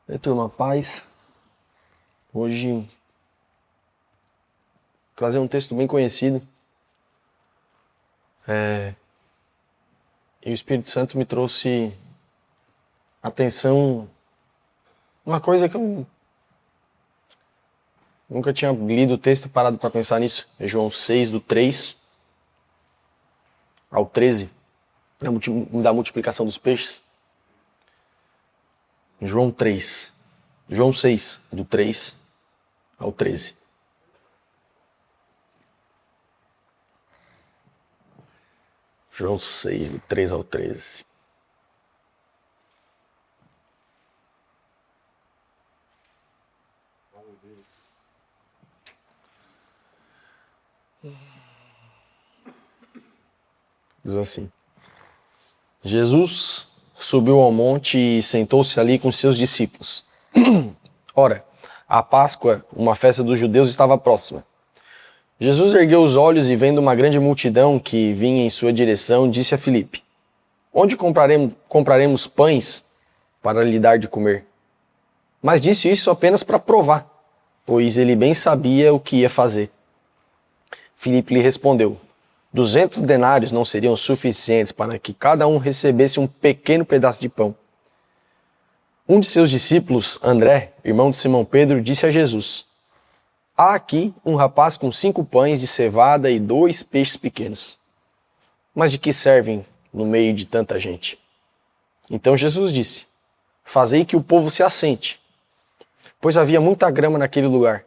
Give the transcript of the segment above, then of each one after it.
E aí, turma, paz. Hoje vou trazer um texto bem conhecido. E o Espírito Santo me trouxe atenção uma coisa que eu nunca tinha lido o texto, parado para pensar nisso. É João 6, do 3 ao 13, da multiplicação dos peixes. João 6, do 3 ao 13. João 6, do 3 ao 13. Diz assim: Jesus subiu ao monte e sentou-se ali com seus discípulos. Ora, a Páscoa, uma festa dos judeus, estava próxima. Jesus ergueu os olhos e, vendo uma grande multidão que vinha em sua direção, disse a Filipe: Onde compraremos pães para lhe dar de comer? Mas disse isso apenas para provar, pois ele bem sabia o que ia fazer. Filipe lhe respondeu: 200 denários não seriam suficientes para que cada um recebesse um pequeno pedaço de pão. Um de seus discípulos, André, irmão de Simão Pedro, disse a Jesus: Há aqui um rapaz com 5 pães de cevada e 2 peixes pequenos. Mas de que servem no meio de tanta gente? Então Jesus disse: Fazei que o povo se assente. Pois havia muita grama naquele lugar.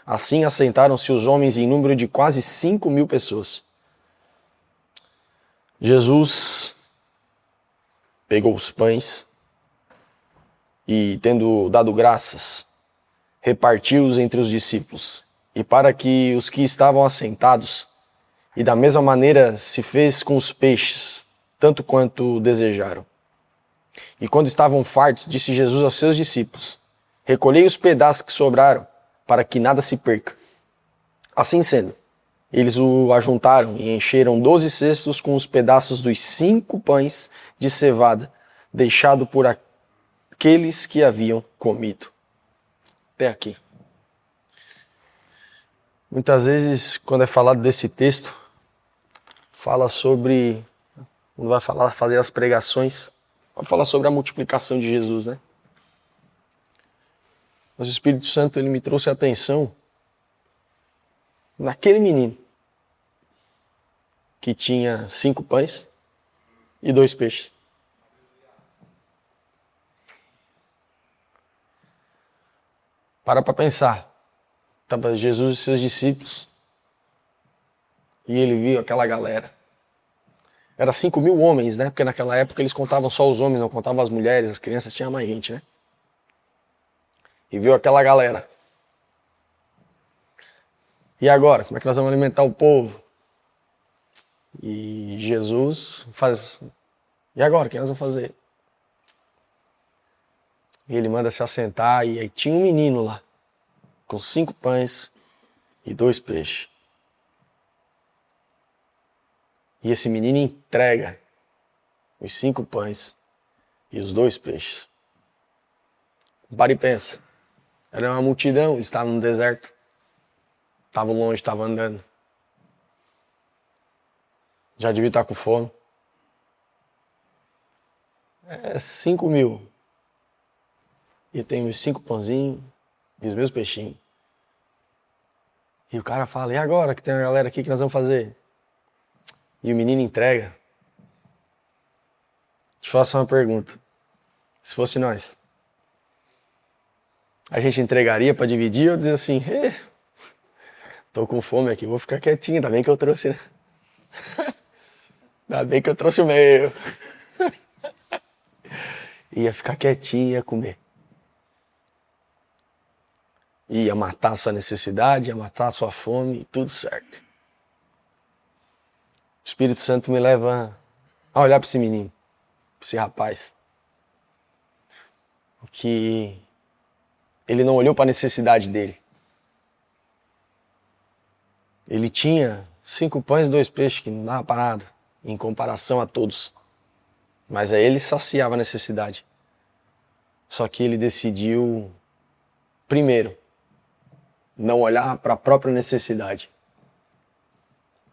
Assim assentaram-se os homens em número de quase 5.000 pessoas. Jesus pegou os pães e, tendo dado graças, repartiu-os entre os discípulos, e para que os que estavam assentados, e da mesma maneira se fez com os peixes, tanto quanto desejaram. E quando estavam fartos, disse Jesus aos seus discípulos: Recolhei os pedaços que sobraram, para que nada se perca. Assim sendo, eles o ajuntaram e encheram 12 cestos com os pedaços dos 5 pães de cevada, deixado por aqueles que haviam comido. Até aqui. Muitas vezes, quando é falado desse texto, fala sobre, quando vai fazer as pregações, vai falar sobre a multiplicação de Jesus, né? Mas o Espírito Santo, ele me trouxe a atenção naquele menino que tinha 5 pães e 2 peixes. Para pensar. Estava Jesus e seus discípulos. E ele viu aquela galera. Era 5.000 homens, né? Porque naquela época eles contavam só os homens, não contavam as mulheres, as crianças, tinha mais gente, né? E viu aquela galera. E agora? Como é que nós vamos alimentar o povo? E Jesus faz... E agora? O que nós vamos fazer? E ele manda se assentar e aí tinha um menino lá, com 5 pães e 2 peixes. E esse menino entrega os 5 pães e os 2 peixes. Para e pensa. Era uma multidão, eles estavam no deserto. Estavam longe, estavam andando. Já devia estar com fome. 5.000. E eu tenho os 5 pãozinhos e os meus peixinhos. E o cara fala: E agora que tem uma galera aqui, que nós vamos fazer? E o menino entrega. Te faço uma pergunta. Se fosse nós, a gente entregaria para dividir ou dizer assim: tô com fome aqui, vou ficar quietinho, ainda bem que eu trouxe, né? Ainda bem que eu trouxe o meu. Ia ficar quietinho, ia comer. Ia matar a sua necessidade, ia matar a sua fome, e tudo certo. O Espírito Santo me leva a olhar para esse menino, para esse rapaz. Que ele não olhou para a necessidade dele. Ele tinha 5 pães e 2 peixes, que não dava para nada, em comparação a todos. Mas aí ele saciava a necessidade. Só que ele decidiu, primeiro, não olhar para a própria necessidade.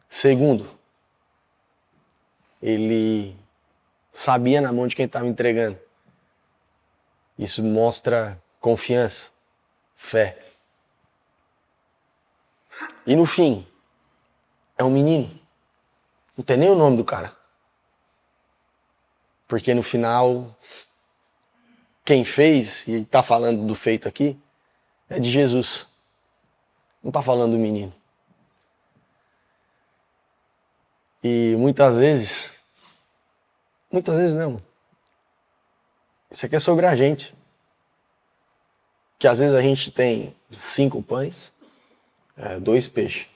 Segundo, ele sabia na mão de quem estava entregando. Isso mostra confiança, fé. E no fim, é um menino. Não tem nem o nome do cara. Porque no final, quem fez, e está falando do feito aqui, é de Jesus. Não está falando do menino. E muitas vezes não. Isso aqui é sobre a gente. Que às vezes a gente tem 5 pães, 2 peixes.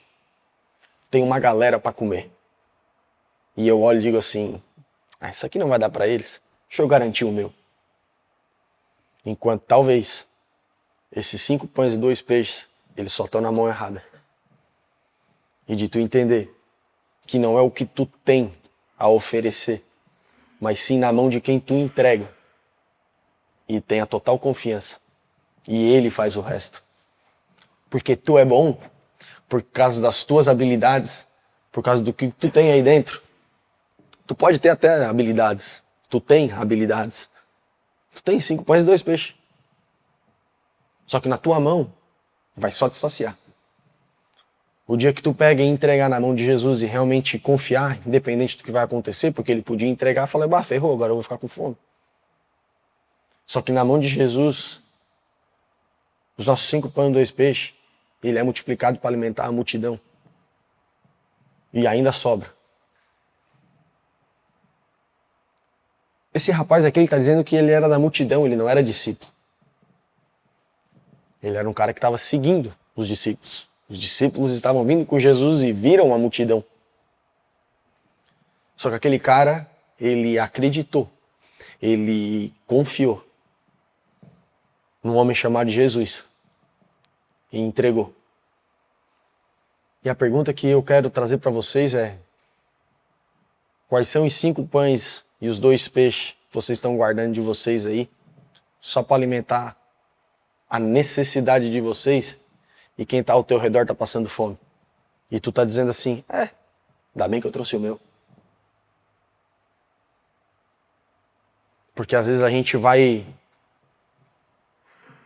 Tem uma galera para comer. E eu olho e digo assim, isso aqui não vai dar para eles. Deixa eu garantir o meu. Enquanto talvez esses 5 pães e 2 peixes, eles só estão na mão errada. E de tu entender que não é o que tu tem a oferecer, mas sim na mão de quem tu entrega. E tenha total confiança. E ele faz o resto. Porque tu é bom, por causa das tuas habilidades, por causa do que tu tem aí dentro. Tu pode ter até habilidades. Tu tem habilidades. Tu tem 5 pães e 2 peixes. Só que na tua mão, vai só te saciar. O dia que tu pega e entregar na mão de Jesus e realmente confiar, independente do que vai acontecer, porque ele podia entregar e falar, ferrou, agora eu vou ficar com fome. Só que na mão de Jesus, os nossos 5 pães e 2 peixes, ele é multiplicado para alimentar a multidão. E ainda sobra. Esse rapaz aqui, ele está dizendo que ele era da multidão, ele não era discípulo. Ele era um cara que estava seguindo os discípulos. Os discípulos estavam vindo com Jesus e viram a multidão. Só que aquele cara, ele acreditou, ele confiou num homem chamado Jesus e entregou. E a pergunta que eu quero trazer para vocês é: quais são os 5 pães e os 2 peixes que vocês estão guardando de vocês aí, só para alimentar a necessidade de vocês, e quem está ao teu redor está passando fome? E tu está dizendo assim, ainda bem que eu trouxe o meu. Porque às vezes a gente vai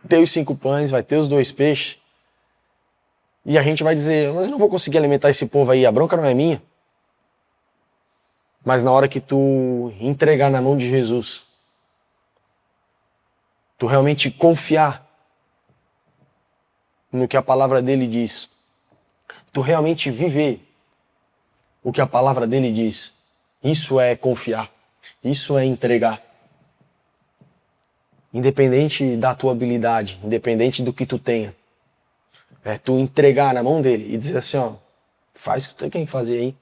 ter os 5 pães, vai ter os 2 peixes, e a gente vai dizer, mas eu não vou conseguir alimentar esse povo aí, a bronca não é minha. Mas na hora que tu entregar na mão de Jesus, tu realmente confiar no que a palavra dele diz, tu realmente viver o que a palavra dele diz, isso é confiar, isso é entregar. Independente da tua habilidade, independente do que tu tenha, é tu entregar na mão dele e dizer assim, faz o que tu tem que fazer aí.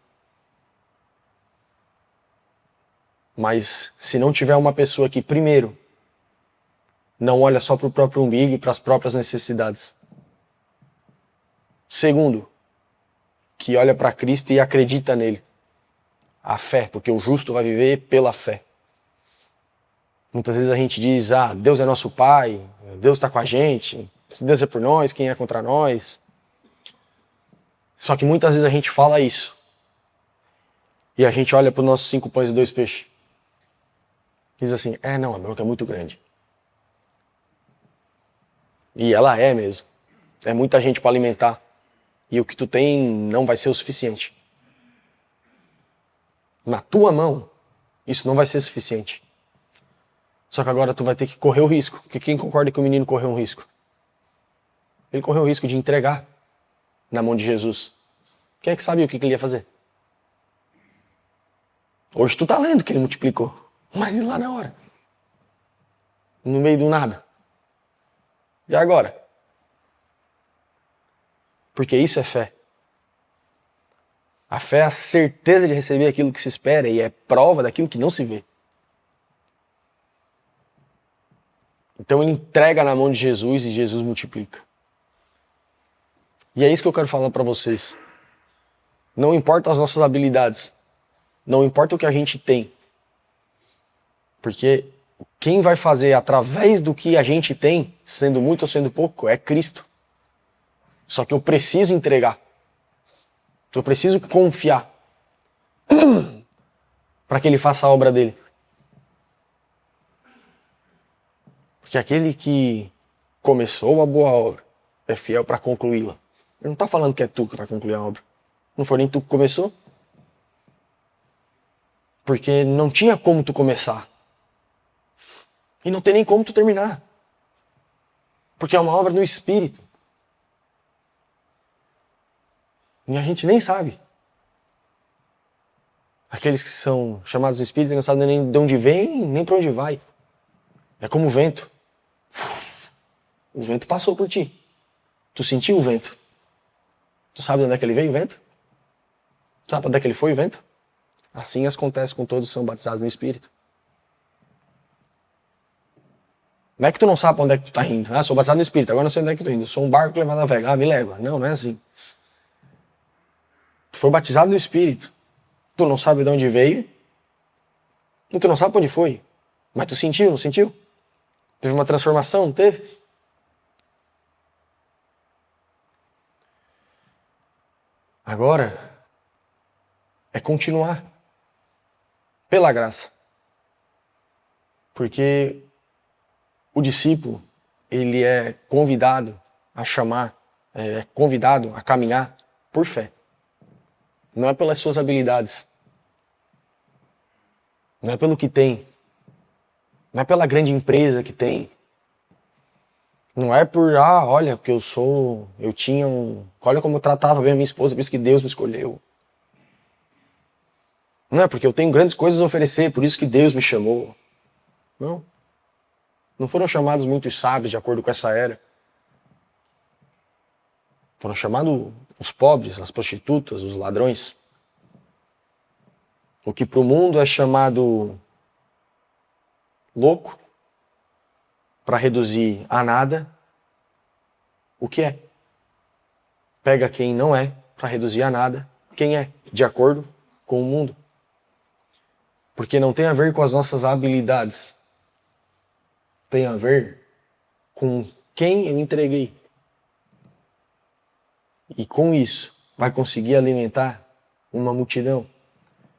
Mas se não tiver uma pessoa que, primeiro, não olha só para o próprio umbigo e para as próprias necessidades. Segundo, que olha para Cristo e acredita nele. A fé, porque o justo vai viver pela fé. Muitas vezes a gente diz, Deus é nosso Pai, Deus está com a gente, se Deus é por nós, quem é contra nós? Só que muitas vezes a gente fala isso. E a gente olha para os nossos 5 pães e 2 peixes. Diz assim, não, a bronca é muito grande. E ela é mesmo. É muita gente para alimentar. E o que tu tem não vai ser o suficiente. Na tua mão, isso não vai ser suficiente. Só que agora tu vai ter que correr o risco. Porque quem concorda que o menino correu um risco? Ele correu o risco de entregar na mão de Jesus. Quem é que sabia o que ele ia fazer? Hoje tu tá lendo que ele multiplicou. Mas e lá na hora? No meio do nada. E agora? Porque isso é fé. A fé é a certeza de receber aquilo que se espera e é prova daquilo que não se vê. Então ele entrega na mão de Jesus e Jesus multiplica. E é isso que eu quero falar para vocês. Não importa as nossas habilidades. Não importa o que a gente tem. Porque Quem vai fazer através do que a gente tem, sendo muito ou sendo pouco, é Cristo. Só que eu preciso entregar. Eu preciso confiar para que ele faça a obra dele. Porque aquele que começou uma boa obra é fiel para concluí-la. Ele não está falando que é tu que vai concluir a obra. Não foi nem tu que começou. Porque não tinha como tu começar. E não tem nem como tu terminar. Porque é uma obra no Espírito. E a gente nem sabe. Aqueles que são chamados de Espírito não sabem nem de onde vem, nem para onde vai. É como o vento. O vento passou por ti. Tu sentiu o vento. Tu sabe de onde é que ele veio, o vento? Sabe onde é que ele foi, o vento? Assim acontece com todos que são batizados no Espírito. Não é que tu não sabe pra onde é que tu tá indo. Ah, sou batizado no Espírito, agora não sei onde é que tu tá indo. Sou um barco levado a vega. Ah, me leva. Não, não é assim. Tu foi batizado no Espírito. Tu não sabe de onde veio. E tu não sabe pra onde foi. Mas tu sentiu, não sentiu? Teve uma transformação, não teve? Agora é continuar. Pela graça. Porque o discípulo, ele é convidado a chamar, é convidado a caminhar por fé. Não é pelas suas habilidades. Não é pelo que tem. Não é pela grande empresa que tem. Não é por, olha, porque eu tinha olha como eu tratava bem a minha esposa, por isso que Deus me escolheu. Não é porque eu tenho grandes coisas a oferecer, por isso que Deus me chamou. Não. Não foram chamados muitos sábios de acordo com essa era. Foram chamados os pobres, as prostitutas, os ladrões. O que para o mundo é chamado louco, para reduzir a nada, o que é? Pega quem não é, para reduzir a nada, quem é, de acordo com o mundo. Porque não tem a ver com as nossas habilidades. Tem a ver com quem eu entreguei. E com isso, vai conseguir alimentar uma multidão.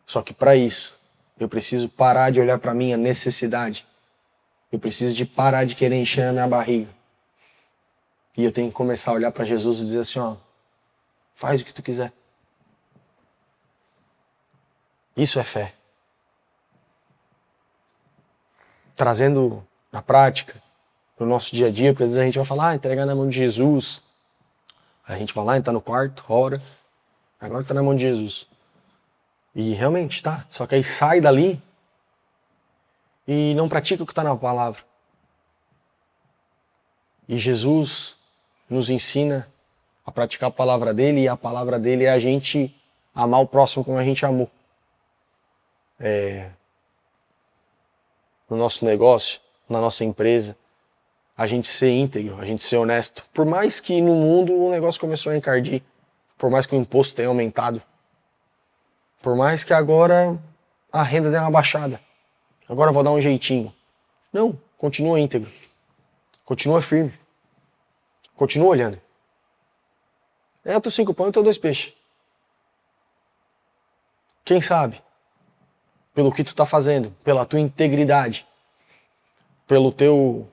Só que para isso, eu preciso parar de olhar para a minha necessidade. Eu preciso de parar de querer encher a minha barriga. E eu tenho que começar a olhar para Jesus e dizer assim, faz o que tu quiser. Isso é fé. Trazendo na prática, no nosso dia a dia, porque às vezes a gente vai falar, entregar na mão de Jesus. A gente vai lá, entra no quarto, ora, agora tá na mão de Jesus. E realmente tá, só que aí sai dali e não pratica o que está na palavra. E Jesus nos ensina a praticar a palavra dele, e a palavra dele é a gente amar o próximo como a gente amou. No nosso negócio, na nossa empresa, a gente ser íntegro, a gente ser honesto. Por mais que no mundo o negócio começou a encardir, por mais que o imposto tenha aumentado, por mais que agora a renda dê uma baixada, agora eu vou dar um jeitinho. Não, continua íntegro, continua firme, continua olhando. É o teu 5 pães e o teu 2 peixes. Quem sabe? Pelo que tu tá fazendo, pela tua integridade, pelo teu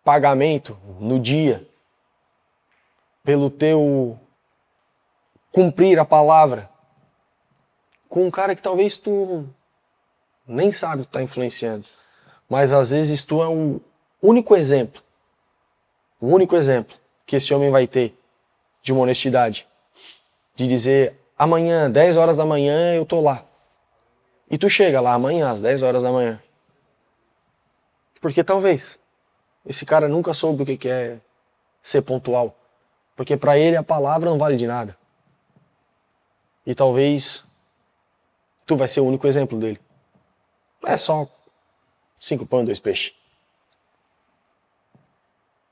pagamento no dia, pelo teu cumprir a palavra, com um cara que talvez tu nem sabe que tá influenciando, mas às vezes tu é o único exemplo que esse homem vai ter de uma honestidade, de dizer, amanhã, 10 horas da manhã, eu tô lá. E tu chega lá amanhã, às 10 horas da manhã. Porque talvez esse cara nunca soube o que é ser pontual. Porque para ele a palavra não vale de nada. E talvez tu vai ser o único exemplo dele. É só 5 pães e 2 peixes.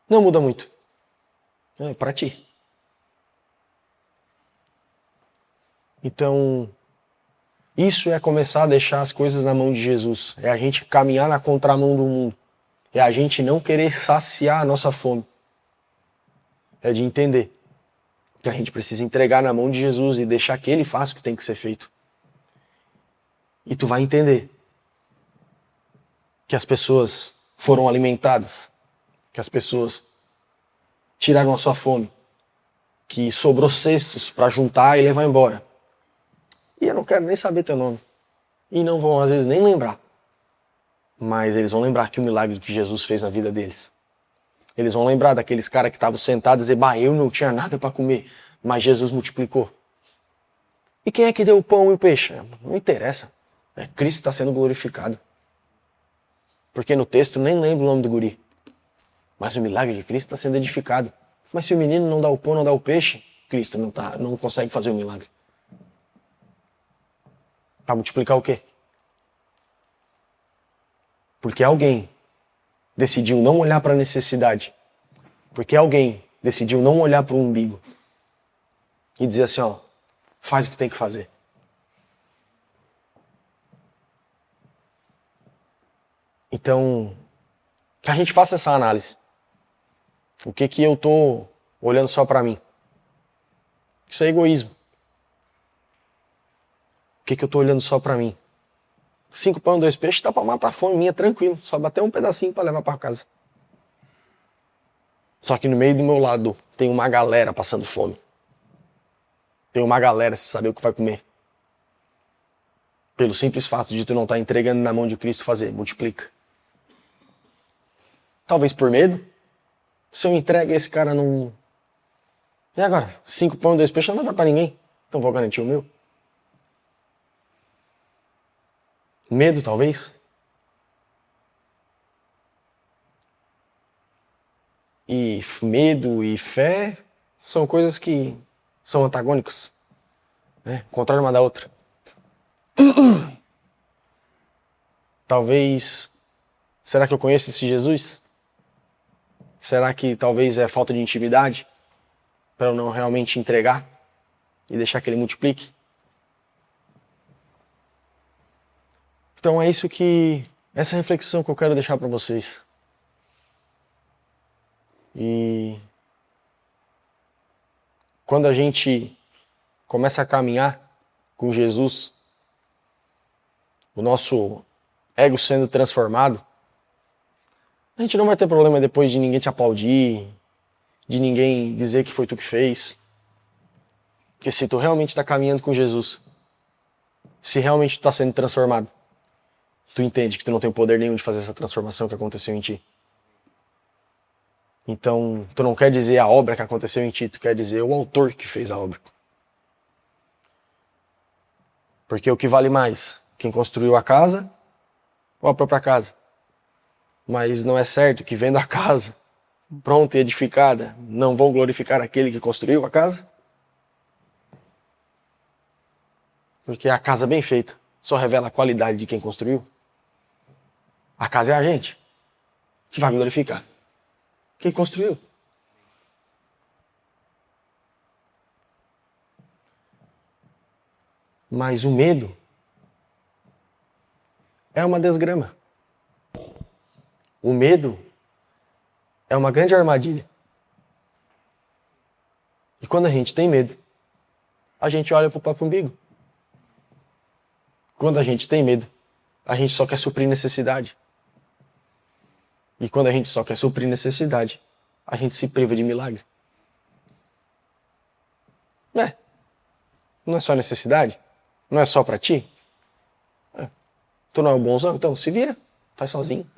Não muda muito. É para ti. Então, Isso é começar a deixar as coisas na mão de Jesus. É a gente caminhar na contramão do mundo. É a gente não querer saciar a nossa fome. É de entender que a gente precisa entregar na mão de Jesus e deixar que Ele faça o que tem que ser feito. E tu vai entender que as pessoas foram alimentadas, que as pessoas tiraram a sua fome, que sobrou cestos para juntar e levar embora. E eu não quero nem saber teu nome. E não vão, às vezes, nem lembrar. Mas eles vão lembrar que o milagre que Jesus fez na vida deles. Eles vão lembrar daqueles caras que estavam sentados e dizer, bah, eu não tinha nada para comer, mas Jesus multiplicou. E quem é que deu o pão e o peixe? Não interessa. Cristo está sendo glorificado. Porque no texto nem lembro o nome do guri. Mas o milagre de Cristo está sendo edificado. Mas se o menino não dá o pão, não dá o peixe, Cristo não consegue fazer o milagre. Para multiplicar o quê? Porque alguém decidiu não olhar para a necessidade. Porque alguém decidiu não olhar para o umbigo. E dizer assim, ó, faz o que tem que fazer. Então, que a gente faça essa análise. O que eu tô olhando só para mim? Isso é egoísmo. O que eu tô olhando só para mim? 5 pães, 2 peixes, dá para matar a fome minha tranquilo. Só bater um pedacinho para levar para casa. Só que no meio do meu lado tem uma galera passando fome. Tem uma galera sem saber o que vai comer. Pelo simples fato de tu não estar entregando na mão de Cristo fazer, multiplica. Talvez por medo. Se eu entrego esse cara não... E agora? 5 pães, 2 peixes não vai dar para ninguém. Então vou garantir o meu. Medo, talvez. E medo e fé são coisas que são antagônicos, né? Contrário uma da outra. Talvez... Será que eu conheço esse Jesus? Será que talvez é falta de intimidade? Para eu não realmente entregar e deixar que Ele multiplique? Então é isso essa reflexão que eu quero deixar para vocês. E quando a gente começa a caminhar com Jesus, o nosso ego sendo transformado, a gente não vai ter problema depois de ninguém te aplaudir, de ninguém dizer que foi tu que fez. Porque se tu realmente está caminhando com Jesus, se realmente tu está sendo transformado, tu entende que tu não tem poder nenhum de fazer essa transformação que aconteceu em ti. Então, tu não quer dizer a obra que aconteceu em ti, tu quer dizer o autor que fez a obra. Porque o que vale mais? Quem construiu a casa ou a própria casa? Mas não é certo que vendo a casa pronta e edificada, não vão glorificar aquele que construiu a casa? Porque a casa bem feita só revela a qualidade de quem construiu. A casa é a gente que vai glorificar quem construiu. Mas o medo é uma desgrama. O medo é uma grande armadilha. E quando a gente tem medo, a gente olha para o próprio umbigo. Quando a gente tem medo, a gente só quer suprir necessidade. E quando a gente só quer suprir necessidade, a gente se priva de milagre. Não é só necessidade? Não é só para ti? Tu não é o bonzão? Então se vira, faz sozinho.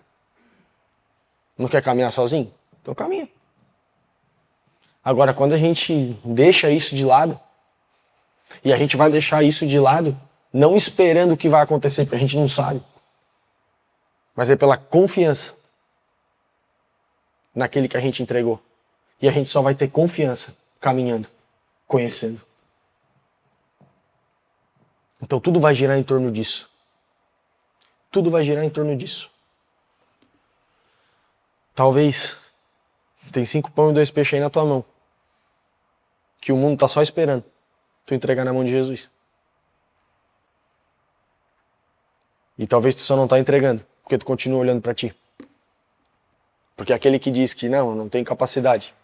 Não quer caminhar sozinho? Então caminha. Agora, quando a gente deixa isso de lado, e a gente vai deixar isso de lado, não esperando o que vai acontecer, porque a gente não sabe, mas é pela confiança naquele que a gente entregou. E a gente só vai ter confiança caminhando, conhecendo. Então tudo vai girar em torno disso. Tudo vai girar em torno disso. Talvez tem 5 pães e 2 peixes aí na tua mão, que o mundo está só esperando tu entregar na mão de Jesus. E talvez tu só não está entregando, porque tu continua olhando para ti. Porque aquele que diz que não tem capacidade,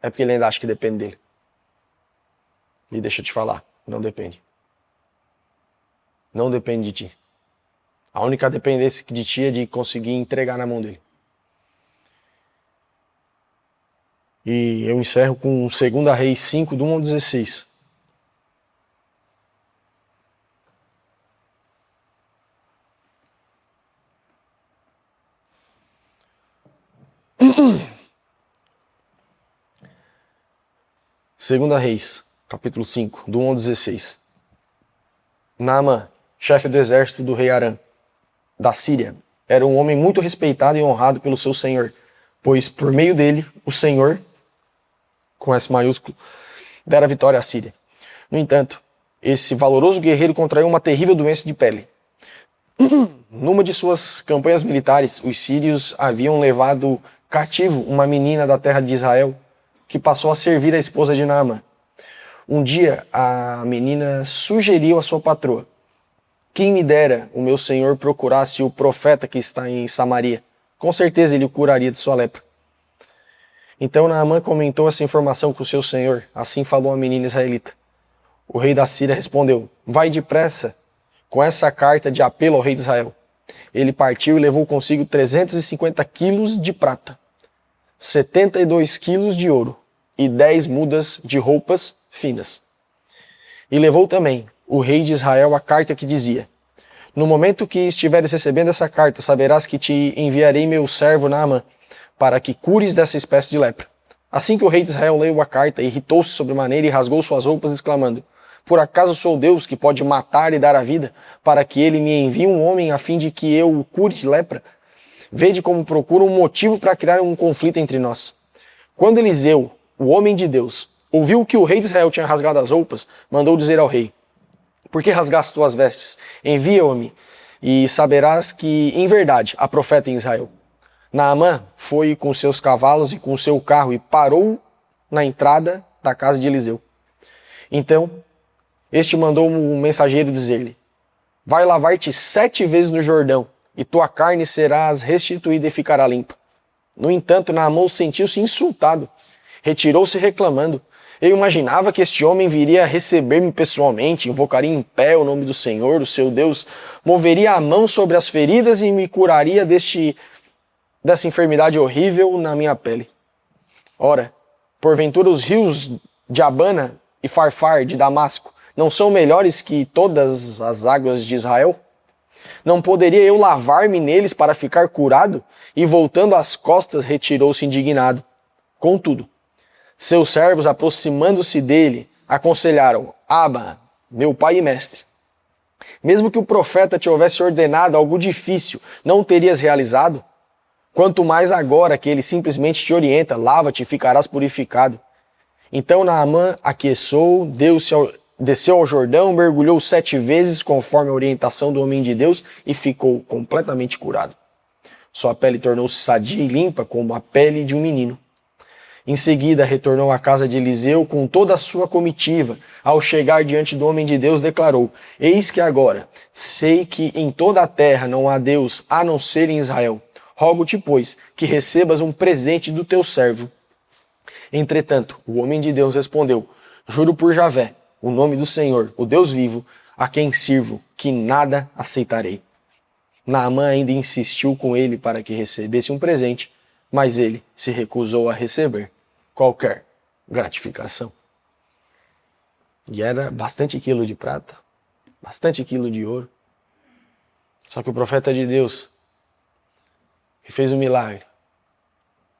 é porque ele ainda acha que depende dele. E deixa eu te falar, não depende. Não depende de ti. A única dependência de ti é de conseguir entregar na mão dele. E eu encerro com 2 Reis 5, do 1 ao 16. Segunda Reis, capítulo 5, do 1 ao 16. Naamã, chefe do exército do rei Aram, da Síria, era um homem muito respeitado e honrado pelo seu senhor, pois por meio dele, o Senhor, com S maiúsculo, dera vitória à Síria. No entanto, esse valoroso guerreiro contraiu uma terrível doença de pele. Numa de suas campanhas militares, os sírios haviam levado cativo uma menina da terra de Israel, que passou a servir a esposa de Naamã. Um dia, a menina sugeriu à sua patroa: quem me dera o meu senhor procurasse o profeta que está em Samaria. Com certeza ele o curaria de sua lepra. Então Naamã comentou essa informação com seu senhor. Assim falou a menina israelita. O rei da Síria respondeu: vai depressa com essa carta de apelo ao rei de Israel. Ele partiu e levou consigo 350 quilos de prata, 72 quilos de ouro e 10 mudas de roupas finas. E levou também o rei de Israel a carta que dizia: no momento que estiveres recebendo essa carta, saberás que te enviarei meu servo Naamã, para que cures dessa espécie de lepra. Assim que o rei de Israel leu a carta, irritou-se sobremaneira e rasgou suas roupas, exclamando: por acaso sou Deus que pode matar e dar a vida, para que ele me envie um homem a fim de que eu o cure de lepra? Vede como procura um motivo para criar um conflito entre nós. Quando Eliseu, o homem de Deus, ouviu que o rei de Israel tinha rasgado as roupas, mandou dizer ao rei: por que rasgaste tuas vestes? Envia-me, e saberás que, em verdade, há profeta em Israel. Naamã foi com seus cavalos e com seu carro e parou na entrada da casa de Eliseu. Então, este mandou um mensageiro dizer-lhe: vai lavar-te 7 vezes no Jordão, e tua carne serás restituída e ficará limpa. No entanto, Naamã sentiu-se insultado, retirou-se reclamando. Eu imaginava que este homem viria receber-me pessoalmente, invocaria em pé o nome do Senhor, o seu Deus, moveria a mão sobre as feridas e me curaria dessa enfermidade horrível na minha pele. Ora, porventura os rios de Abana e Farfar de Damasco não são melhores que todas as águas de Israel? Não poderia eu lavar-me neles para ficar curado? E voltando as costas, retirou-se indignado. Contudo, seus servos, aproximando-se dele, aconselharam: Abba, meu pai e mestre, mesmo que o profeta te houvesse ordenado algo difícil, não o terias realizado? Quanto mais agora que ele simplesmente te orienta: lava-te e ficarás purificado. Então Naamã aqueçou, desceu ao Jordão, mergulhou 7 vezes conforme a orientação do homem de Deus e ficou completamente curado. Sua pele tornou-se sadia e limpa como a pele de um menino. Em seguida retornou à casa de Eliseu com toda a sua comitiva. Ao chegar diante do homem de Deus, declarou: eis que agora sei que em toda a terra não há Deus a não ser em Israel. Rogo-te, pois, que recebas um presente do teu servo. Entretanto, o homem de Deus respondeu: juro por Javé, o nome do Senhor, o Deus vivo, a quem sirvo, que nada aceitarei. Naamã ainda insistiu com ele para que recebesse um presente, mas ele se recusou a receber qualquer gratificação. E era bastante quilo de prata, bastante quilo de ouro. Só que o profeta de Deus, que fez um milagre,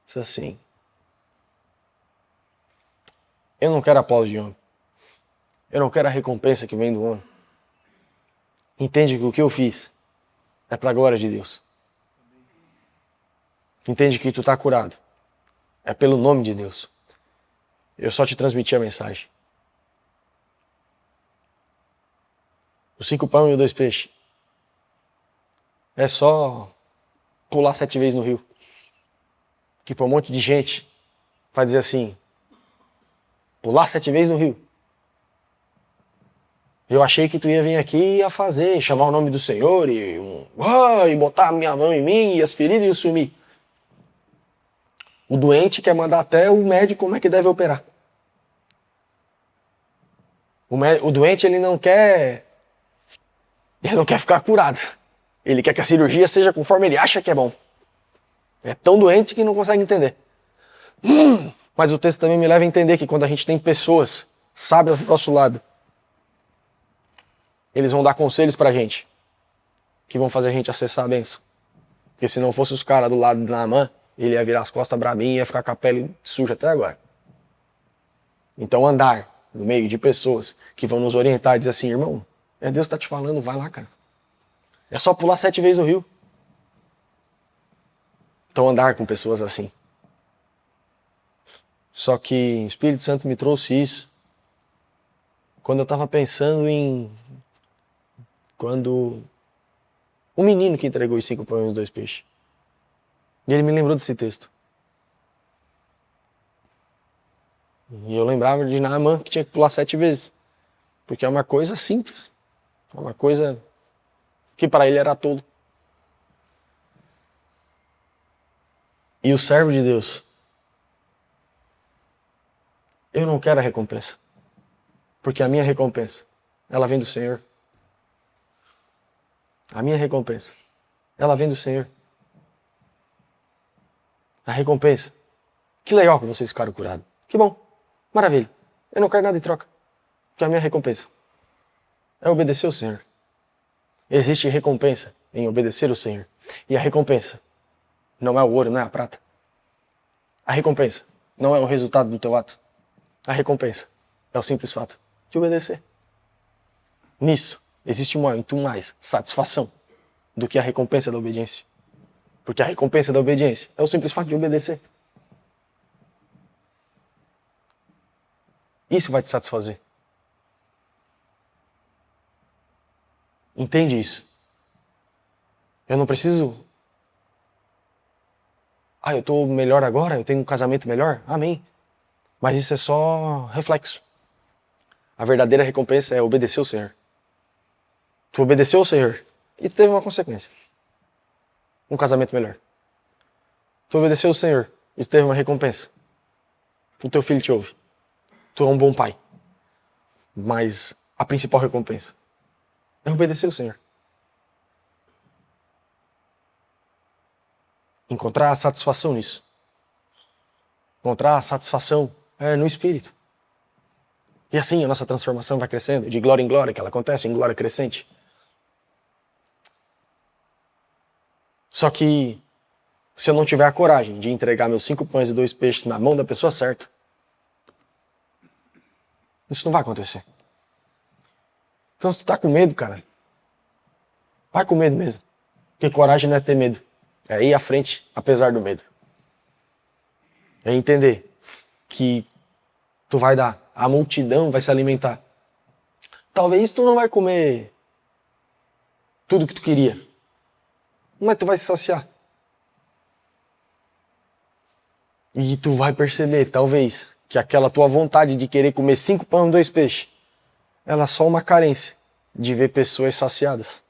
disse assim: eu não quero aplauso de homem. Eu não quero a recompensa que vem do homem. Entende que o que eu fiz é para a glória de Deus. Entende que tu está curado. É pelo nome de Deus. Eu só te transmiti a mensagem. Os 5 pães e os 2 peixes. É só pular 7 vezes no rio. Que para um monte de gente vai dizer assim: pular 7 vezes no rio. Eu achei que tu ia vir aqui e ia fazer, chamar o nome do Senhor e botar a minha mão em mim e as feridas iam sumir. O doente quer mandar até o médico como é que deve operar. O doente ele não quer ficar curado. Ele quer que a cirurgia seja conforme ele acha que é bom. É tão doente que não consegue entender. Mas o texto também me leva a entender que quando a gente tem pessoas sábias do nosso lado, eles vão dar conselhos pra gente, que vão fazer a gente acessar a bênção. Porque se não fosse os caras do lado de Naamã, ele ia virar as costas pra mim e ia ficar com a pele suja até agora. Então andar no meio de pessoas que vão nos orientar e dizer assim, irmão, Deus tá te falando, vai lá, cara. É só pular 7 vezes no rio. Então andar com pessoas assim. Só que o Espírito Santo me trouxe isso quando eu estava pensando quando o menino que entregou os 5 pães e os 2 peixes. E ele me lembrou desse texto. E eu lembrava de Naamã que tinha que pular 7 vezes. Porque é uma coisa simples. É uma coisa que para ele era tolo. E o servo de Deus, eu não quero a recompensa. Porque a minha recompensa, ela vem do Senhor. A minha recompensa, ela vem do Senhor. A recompensa. Que legal que vocês ficaram curados. Que bom. Maravilha. Eu não quero nada em troca. Porque a minha recompensa é obedecer o Senhor. Existe recompensa em obedecer o Senhor. E a recompensa não é o ouro, não é a prata. A recompensa não é o resultado do teu ato. A recompensa é o simples fato de obedecer. Nisso existe muito mais satisfação do que a recompensa da obediência. Porque a recompensa da obediência é o simples fato de obedecer. Isso vai te satisfazer. Entende isso? Eu não preciso... eu estou melhor agora, eu tenho um casamento melhor. Amém. Mas isso é só reflexo. A verdadeira recompensa é obedecer ao Senhor. Tu obedeceu ao Senhor e tu teve uma consequência. Um casamento melhor. Tu obedeceu ao Senhor e tu teve uma recompensa. O teu filho te ouve. Tu é um bom pai. Mas a principal recompensa é obedecer ao Senhor. Encontrar a satisfação nisso. Encontrar a satisfação no Espírito. E assim a nossa transformação vai crescendo, de glória em glória, que ela acontece em glória crescente. Só que, se eu não tiver a coragem de entregar meus 5 pães e 2 peixes na mão da pessoa certa, isso não vai acontecer. Então, se tu tá com medo, cara, vai com medo mesmo. Porque coragem não é ter medo. É ir à frente, apesar do medo. É entender que tu vai dar, a multidão vai se alimentar. Talvez tu não vai comer tudo que tu queria, mas tu vai se saciar. E tu vai perceber, talvez, que aquela tua vontade de querer comer 5 pães e 2 peixes, ela é só uma carência de ver pessoas saciadas.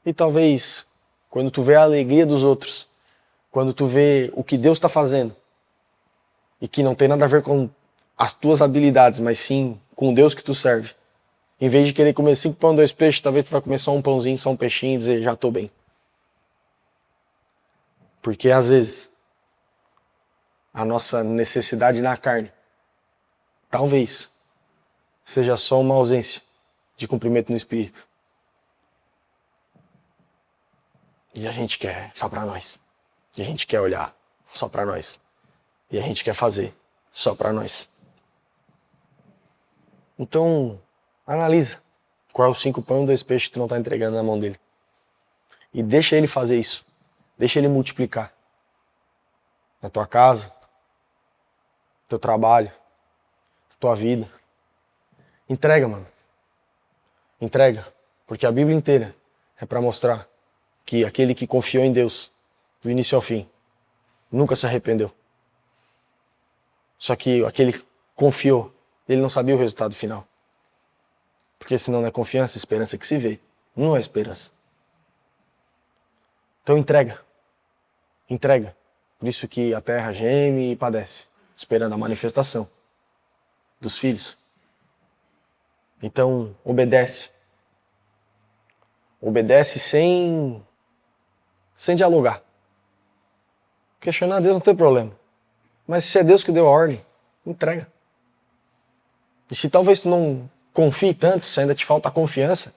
E talvez, quando tu vê a alegria dos outros, quando tu vê o que Deus está fazendo, e que não tem nada a ver com as tuas habilidades, mas sim com o Deus que tu serve, em vez de querer comer 5 pães e 2 peixes, talvez tu vai comer só um pãozinho, só um peixinho e dizer, já estou bem. Porque às vezes, a nossa necessidade na carne, talvez, seja só uma ausência de cumprimento no Espírito. E a gente quer só para nós. E a gente quer olhar só para nós. E a gente quer fazer só para nós. Então, analisa qual é os 5 pães e 2 peixes que tu não está entregando na mão dele. E deixa ele fazer isso. Deixa ele multiplicar. Na tua casa, no teu trabalho, na tua vida. Entrega, mano. Entrega. Porque a Bíblia inteira é para mostrar que aquele que confiou em Deus, do início ao fim, nunca se arrependeu. Só que aquele que confiou, ele não sabia o resultado final. Porque senão não é confiança, esperança que se vê. Não é esperança. Então entrega. Entrega. Por isso que a terra geme e padece, esperando a manifestação dos filhos. Então, obedece. Obedece sem dialogar. Questionar Deus não tem problema. Mas se é Deus que deu a ordem, entrega. E se talvez tu não confie tanto, se ainda te falta confiança,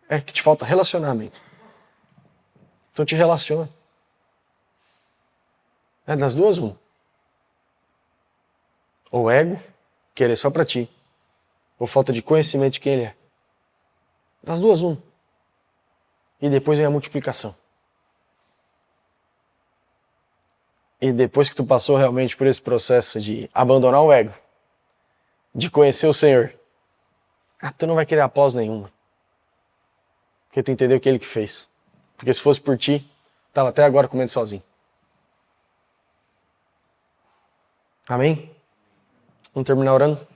é que te falta relacionamento. Então te relaciona. É das duas, um. Ou ego, querer só pra ti, ou falta de conhecimento de quem ele é. Das duas, um. E depois vem a multiplicação. E depois que tu passou realmente por esse processo de abandonar o ego, de conhecer o Senhor, tu não vai querer aplauso nenhuma. Porque tu entendeu o que ele que fez. Porque se fosse por ti, tava até agora comendo sozinho. Amém? Vamos terminar orando?